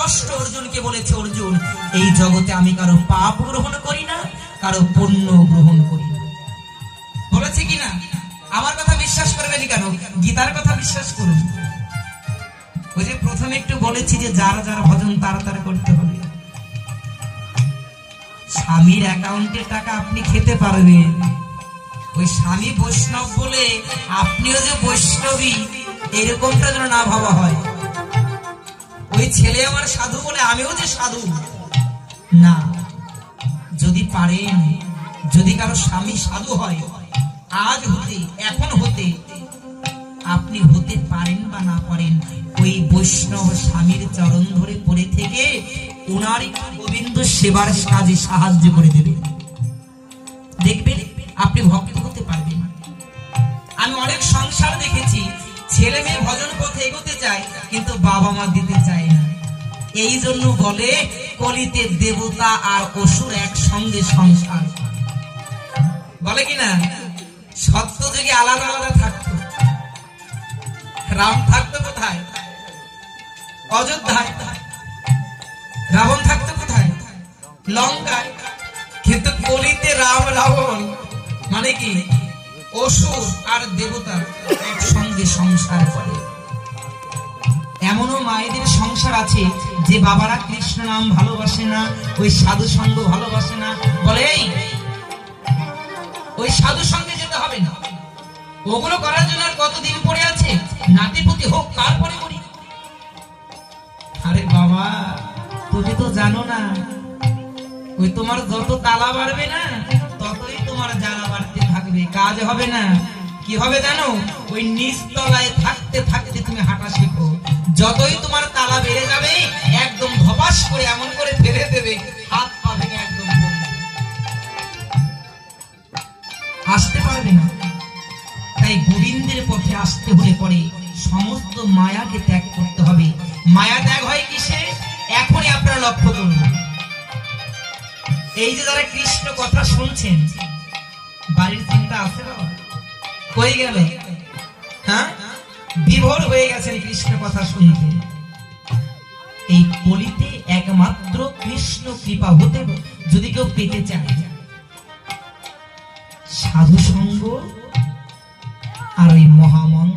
স্পষ্ট অর্জুনকে বলেছে, অর্জুন এই জগতে আমি কারো পাপ গ্রহণ করি না, কারো পুণ্য গ্রহণ করি না। বলেছে কিনা? আমার কথা বিশ্বাস করবেন কেন? গীতার কথা বিশ্বাস করুন। ওই যে প্রথমে একটু বলেছি যে যার যার ভজন তার তার করতে হবে। স্বামীর অ্যাকাউন্টে টাকা আপনি খেতে পারবেন, ওই স্বামী বৈষ্ণব বলে আপনিও যে বৈষ্ণবী এরকমটা যেন না ভাবা হয়। ওই ছেলে আমার সাধু বলে আমিও যে সাধু না। যদি পারেন, যদি কারো স্বামী সাধু হয়, আজ হতে এখন হতে আপনি হতে পারেন বা না পারেন, ওই বৈষ্ণব স্বামীর চরণ ধরে পড়ে থেকে ওনারই গোবিন্দ সেবার কাজে সাহায্য করে দেবে। দেখবেন আপনি ভক্ত হতে পারবেন। আমি অনেক সংসার দেখেছি, ছেলে মেয়ে ভজন পথে এগোতে চায় কিন্তু বাবা মা দিতে চায় না। এই জন্য বলে কলিতে দেবতা আর অসুর একসঙ্গে সংসার। বলে কিনা? সত্য যুগে আলাদা আলাদা থাকতো। রাম থাকতো কোথায়? অযোধ্যায়। রাবণ থাকতো কোথায়? লঙ্কায়। কিন্তু কলিতে রাম রাবণ মানে কি? অসুর আর দেবতা একসঙ্গে সংসার করে। এমনও মায়েদের সংসার আছে যে বাবারা কৃষ্ণ নাম ভালোবাসে না, ওই সাধু সঙ্গ ভালোবাসে না, বলে ওই সাধু সঙ্গে যেতে হবে না। ওগুলো করার জন্য আর কতদিন পড়ে আছে? নাতিপুতি হোক তারপরে করি। আরে বাবা, তুমি তো জানো না, ওই তোমার যত তালা বাড়বে না ততই তোমার জ্বালা বাড়তে থাকবে, কাজ হবে না। কি হবে জানো? ওই নিচতলায় থাকতে থাকতে তুমি হাঁটা শেখো। যতই তোমার তালা বেড়ে যাবে একদম ধপাস করে এমন করে ফেলে দেবে, হাত পা ভেঙে একদম আসতে পারবে না। তাই গোবিন্দের পথে আসতে হলে পরে সমস্ত মায়াকে ত্যাগ করতে হবে। মায়া ত্যাগ হয় কিসে? এখনই আপনারা লক্ষ্য করুন। এই যে যারা কৃষ্ণ কথা শুনছেন, বাড়ির চিন্তা আছে না? কই গেল? হ্যাঁ, বিভোর হয়ে গেছেন কৃষ্ণ কথা শুনতে। এই কলিতে একমাত্র কৃষ্ণ কৃপা হতে যদি কেউ পেতে চায়, সাধু সঙ্গ আর ওই মহামন্ত্র